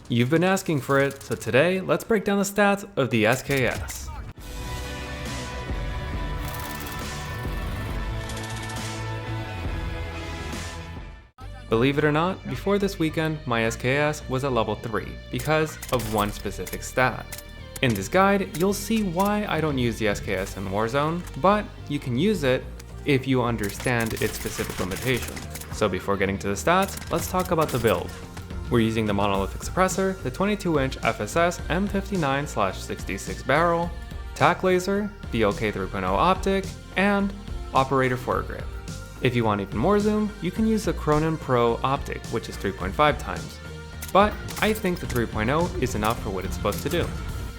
You've been asking for it, so today let's break down the stats of the SKS. Believe it or not, before this weekend, my SKS was at level 3 because of one specific stat. In this guide, you'll see why I don't use the SKS in Warzone, but you can use it if you understand its specific limitations. So before getting to the stats, let's talk about the build. We're using the monolithic suppressor, the 22-inch FSS M59/66 barrel, tack laser, the OK 3.0 optic, and operator foregrip. If you want even more zoom, you can use the Cronin Pro optic, which is 3.5 times. But I think the 3.0 is enough for what it's supposed to do.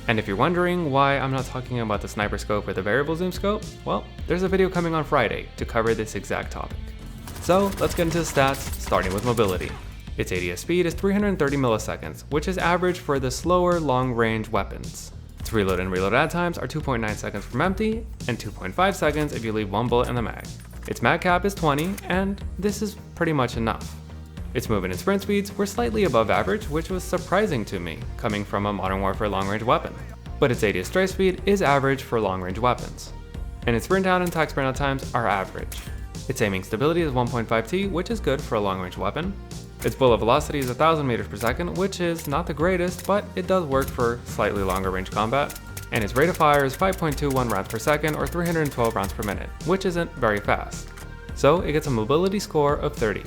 And if you're wondering why I'm not talking about the sniper scope or the variable zoom scope, well, there's a video coming on Friday to cover this exact topic. So let's get into the stats, starting with mobility. Its ADS speed is 330 milliseconds, which is average for the slower long-range weapons. Its reload and reload add times are 2.9 seconds from empty, and 2.5 seconds if you leave one bullet in the mag. Its mag cap is 20, and this is pretty much enough. Its movement and sprint speeds were slightly above average, which was surprising to me, coming from a Modern Warfare long-range weapon. But its ADS strafe speed is average for long-range weapons. And its sprint out and tac sprint out times are average. Its aiming stability is 1.5T, which is good for a long-range weapon. Its bullet velocity is 1000 meters per second, which is not the greatest, but it does work for slightly longer range combat. And its rate of fire is 5.21 rounds per second or 312 rounds per minute, which isn't very fast. So it gets a mobility score of 30.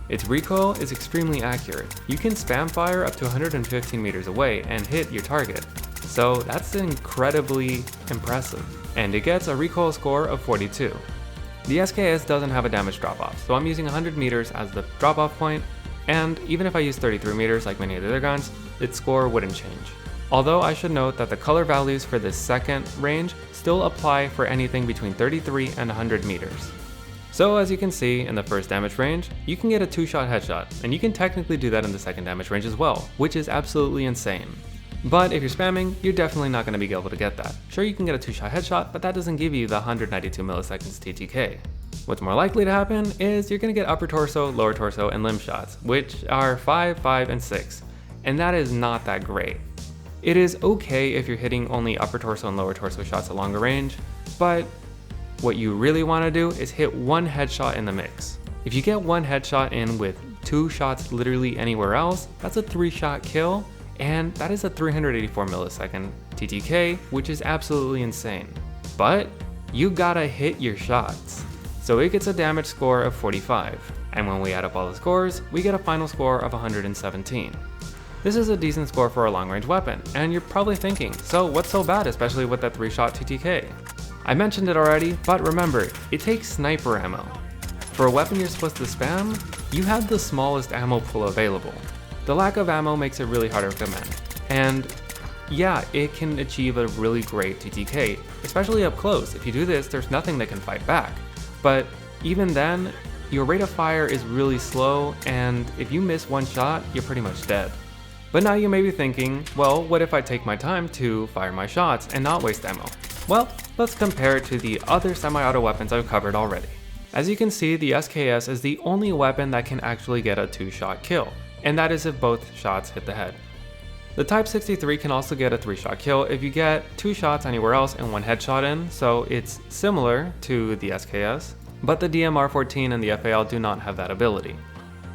Its recoil is extremely accurate. You can spam fire up to 115 meters away and hit your target. So that's incredibly impressive. And it gets a recoil score of 42. The SKS doesn't have a damage drop-off, so I'm using 100 meters as the drop-off point, and even if I use 33 meters like many of the other guns, its score wouldn't change. Although I should note that the color values for this second range still apply for anything between 33 and 100 meters. So as you can see, in the first damage range, you can get a 2-shot headshot, and you can technically do that in the second damage range as well, which is absolutely insane. But if you're spamming, you're definitely not going to be able to get that. Sure, you can get a 2-shot headshot, but that doesn't give you the 192 milliseconds TTK. What's more likely to happen is you're going to get upper torso, lower torso, and limb shots, which are 5, 5, and 6, and that is not that great. It is okay if you're hitting only upper torso and lower torso shots at longer range, but what you really want to do is hit one headshot in the mix. If you get one headshot in with 2 shots literally anywhere else, that's a 3-shot kill, and that is a 384 millisecond TTK, which is absolutely insane. But you gotta hit your shots. So it gets a damage score of 45, and when we add up all the scores, we get a final score of 117. This is a decent score for a long-range weapon, and you're probably thinking, so what's so bad, especially with that 3-shot TTK? I mentioned it already, but remember, it takes sniper ammo. For a weapon you're supposed to spam, you have the smallest ammo pool available. The lack of ammo makes it really hard to recommend, and yeah, it can achieve a really great TTK, especially up close. If you do this, there's nothing that can fight back. But even then, your rate of fire is really slow, and if you miss one shot, you're pretty much dead. But now you may be thinking, well, what if I take my time to fire my shots and not waste ammo? Well, let's compare it to the other semi-auto weapons I've covered already. As you can see, the SKS is the only weapon that can actually get a 2-shot kill, and that is if both shots hit the head. The Type 63 can also get a 3-shot kill if you get 2 shots anywhere else and 1 headshot in, so it's similar to the SKS, but the DMR-14 and the FAL do not have that ability.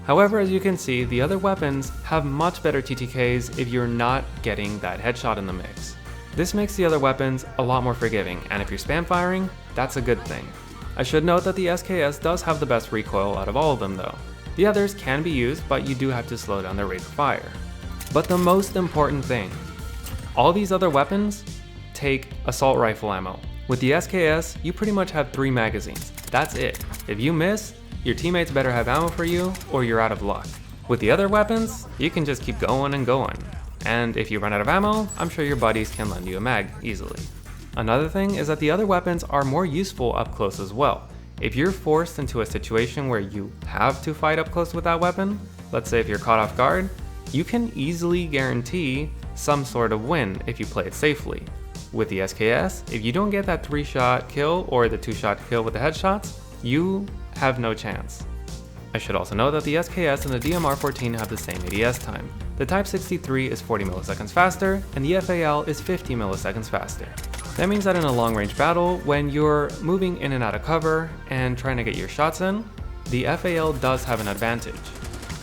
However, as you can see, the other weapons have much better TTKs if you're not getting that headshot in the mix. This makes the other weapons a lot more forgiving, and if you're spam firing, that's a good thing. I should note that the SKS does have the best recoil out of all of them though. The others can be used, but you do have to slow down their rate of fire. But the most important thing, all these other weapons take assault rifle ammo. With the SKS, you pretty much have 3 magazines. That's it. If you miss, your teammates better have ammo for you, or you're out of luck. With the other weapons, you can just keep going and going. And if you run out of ammo, I'm sure your buddies can lend you a mag easily. Another thing is that the other weapons are more useful up close as well. If you're forced into a situation where you have to fight up close with that weapon, let's say if you're caught off guard, you can easily guarantee some sort of win if you play it safely. With the SKS, if you don't get that 3-shot kill or the 2-shot kill with the headshots, you have no chance. I should also note that the SKS and the DMR14 have the same ADS time. The Type 63 is 40 milliseconds faster, and the FAL is 50 milliseconds faster. That means that in a long-range battle, when you're moving in and out of cover and trying to get your shots in, the FAL does have an advantage.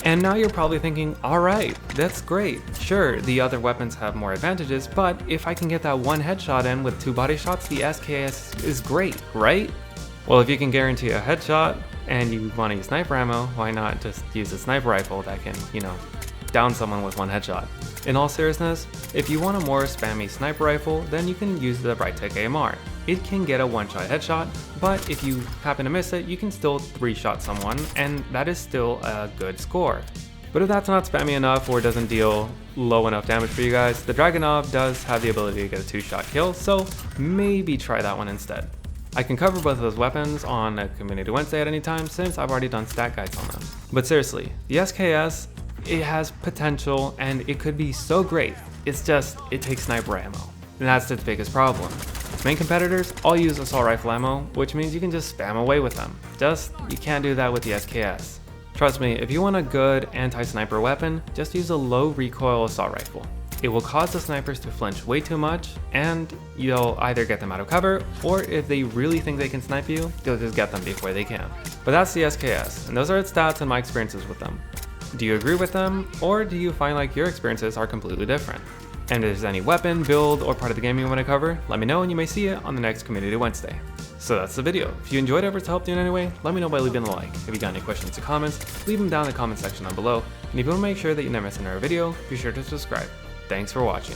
And now you're probably thinking, alright, that's great. Sure, the other weapons have more advantages, but if I can get that one headshot in with 2 body shots, the SKS is great, right? Well, if you can guarantee a headshot and you want to use sniper ammo, why not just use a sniper rifle that can, down someone with 1 headshot? In all seriousness, if you want a more spammy sniper rifle, then you can use the Rytec AMR. It can get a 1-shot headshot, but if you happen to miss it, you can still 3-shot someone, and that is still a good score. But if that's not spammy enough or doesn't deal low enough damage for you guys, the Dragunov does have the ability to get a 2-shot kill, so maybe try that one instead. I can cover both of those weapons on a Community Wednesday at any time since I've already done stat guides on them. But seriously, the SKS, it has potential and it could be so great. It's just, it takes sniper ammo, and that's its biggest problem. Its main competitors all use assault rifle ammo, which means you can just spam away with them. You can't do that with the SKS. Trust me, if you want a good anti-sniper weapon, just use a low recoil assault rifle. It will cause the snipers to flinch way too much, and you'll either get them out of cover, or if they really think they can snipe you, you'll just get them before they can. But that's the SKS, and those are its stats and my experiences with them. Do you agree with them, or do you find like your experiences are completely different? And if there's any weapon, build, or part of the game you want to cover, let me know and you may see it on the next Community Wednesday. So that's the video. If you enjoyed it or it's helped you in any way, let me know by leaving a like. If you got any questions or comments, leave them down in the comment section down below. And if you want to make sure that you never miss another video, be sure to subscribe. Thanks for watching.